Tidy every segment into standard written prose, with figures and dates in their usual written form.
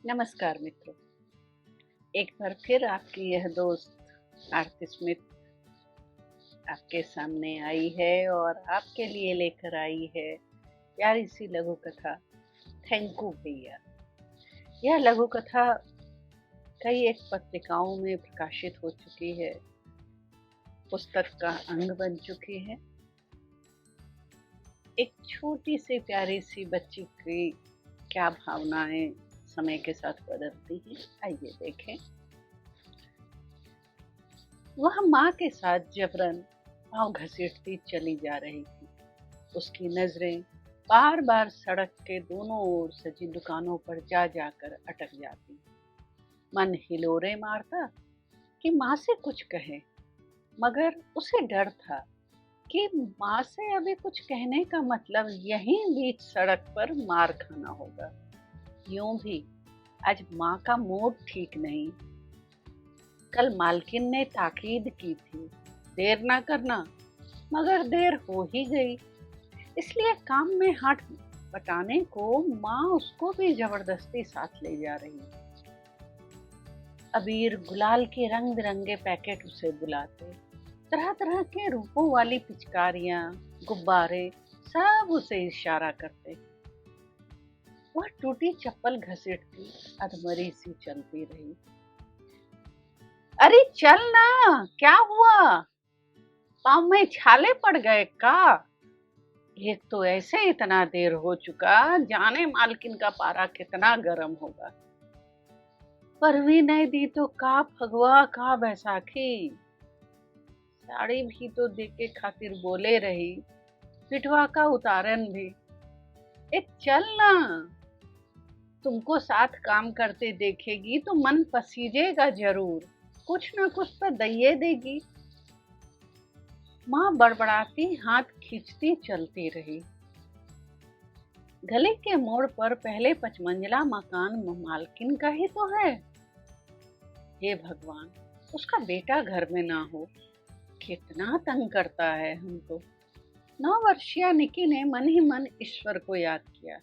नमस्कार मित्रों। एक बार फिर आपकी यह दोस्त आरती स्मिथ आपके सामने आई है और आपके लिए लेकर आई है प्यारी सी लघु कथा थैंकू भैया। यह लघु कथा कई एक पत्रिकाओं में प्रकाशित हो चुकी है, पुस्तक का अंग बन चुकी है। एक छोटी सी प्यारी सी बच्ची की क्या भावनाएं समय के साथ बदलती हैं, आइए देखें। वह माँ के साथ जबरन पाँव घसीटती चली जा रही थी। उसकी नजरें बार बार सड़क के दोनों ओर सजी दुकानों पर जा जाकर अटक जाती। मन हिलोरे मारता कि माँ से कुछ कहे, मगर उसे डर था कि माँ से अभी कुछ कहने का मतलब यहीं बीच सड़क पर मार खाना होगा। यूं भी आज माँ का मूड ठीक नहीं। कल मालकिन ने ताकीद की थी देर ना करना, मगर देर हो ही गई। इसलिए काम में हाथ बटाने को माँ उसको भी जबरदस्ती साथ ले जा रही। अबीर गुलाल के रंग बिरंगे पैकेट उसे बुलाते, तरह तरह के रूपों वाली पिचकारियां, गुब्बारे सब उसे इशारा करते। वह टूटी चप्पल घसीटती अधमरी सी चलती रही। अरे चल ना, क्या हुआ? पाँव में छाले पड़ गए का? एक तो ऐसे इतना देर हो चुका, जाने मालकिन का पारा कितना गर्म होगा। पर भी नहीं दी तो का फगवा का बैसाखी। साड़ी भी तो देके खातिर बोले रही, पिटवा का उतारन भी। एक चल ना, तुमको साथ काम करते देखेगी तो मन पसीजेगा जरूर, कुछ ना कुछ तो दइये देगी। माँ बड़बड़ाती हाथ खींचती चलती रही। गली के मोड़ पर पहले 5 मंजिला मकान मालकिन का ही तो है। हे भगवान, उसका बेटा घर में ना हो, कितना तंग करता है हमको। 9 वर्षीय निकी ने मन ही मन ईश्वर को याद किया।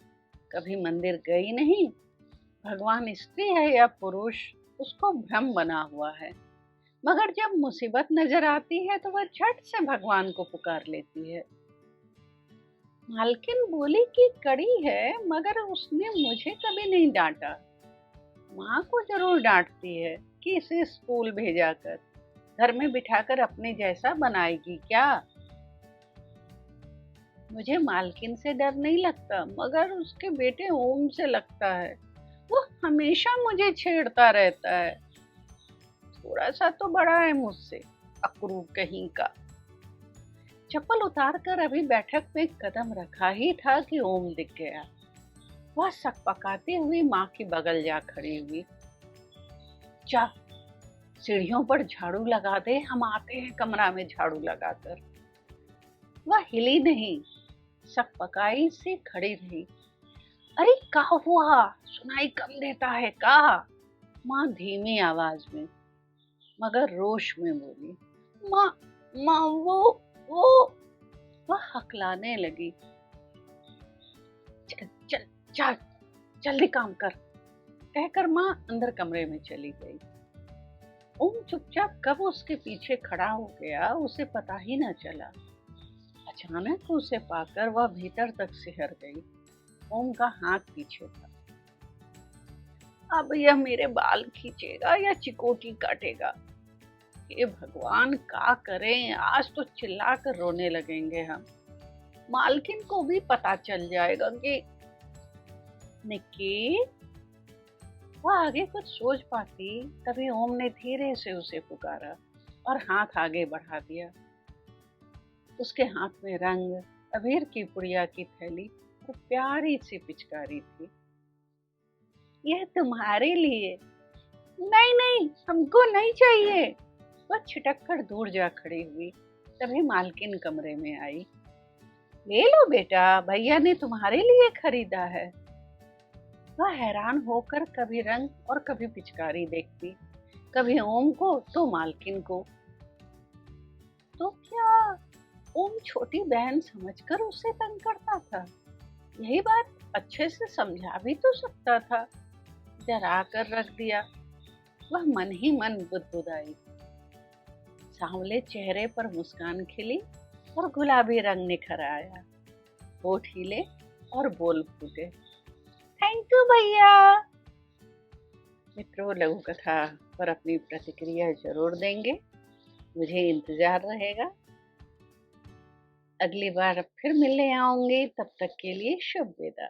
कभी मंदिर गई नहीं। भगवान स्त्री है या पुरुष, उसको भ्रम बना हुआ है। मगर जब मुसीबत नजर आती है तो वह झट से भगवान को पुकार लेती है। मालकिन बोली कि कड़ी है, मगर उसने मुझे कभी नहीं डांटा। माँ को जरूर डांटती है कि इसे स्कूल भेजा कर, घर में बिठाकर अपने जैसा बनाएगी क्या। मुझे मालकिन से डर नहीं लगता, मगर उसके बेटे ओम से लगता है। वो हमेशा मुझे छेड़ता रहता है। थोड़ा सा तो बड़ा है मुझसे, अकरू कहीं का। चप्पल उतार कर अभी बैठक में कदम रखा ही था कि ओम दिख गया। वह सकपकाती हुई माँ की बगल जा खड़ी हुई। जा, सीढ़ियों पर झाड़ू लगा दे, हम आते हैं कमरा में झाड़ू लगाकर। वह हिली नहीं, सकपकाई से खड़ी रही। अरे क्या हुआ, सुनाई कम देता है का? माँ धीमी आवाज में मगर रोश में बोली। माँ, माँ वो। वह हकलाने लगी। चल चल चल, जल्दी काम कर, कहकर माँ अंदर कमरे में चली गई। ओम चुपचाप कब उसके पीछे खड़ा हो गया उसे पता ही न चला। अचानक उसे पाकर वह भीतर तक सिहर गई। ओम का हाथ पीछे था। अब यह मेरे बाल खींचेगा या चिकोटी काटेगा? हे भगवान, का करें? आज तो चिल्लाकर रोने लगेंगे हम। मालकिन को भी पता चल जाएगा कि निक्की। वह आगे कुछ सोच पाती तभी ओम ने धीरे से उसे पुकारा और हाथ आगे बढ़ा दिया। उसके हाथ में रंग, अबीर की पुड़िया की थैली और प्यारी सी पिचकारी थी। यह तुम्हारे लिए। नहीं नहीं, हमको नहीं चाहिए। वह छिटक कर दूर जा खड़ी हुई। तभी मालकिन कमरे में आई। ले लो बेटा, भैया ने तुम्हारे लिए खरीदा है। वह हैरान होकर कभी रंग और कभी पिचकारी देखती, कभी ओम को तो मालकिन को। तो क्या ओम छोटी बहन समझकर उसे तंग करता था? यही बात अच्छे से समझा भी तो सकता था। जरा कर रख दिया। वह मन ही मन बुदबुदाई। सांवले चेहरे पर मुस्कान खिली और गुलाबी रंग निखर आया। होठ हिले और बोल फूटे, थैंक यू भैया। मित्रों, लघु कथा पर अपनी प्रतिक्रिया जरूर देंगे, मुझे इंतजार रहेगा। अगली बार फिर मिलने आऊंगी, तब तक के लिए शुभ विदा।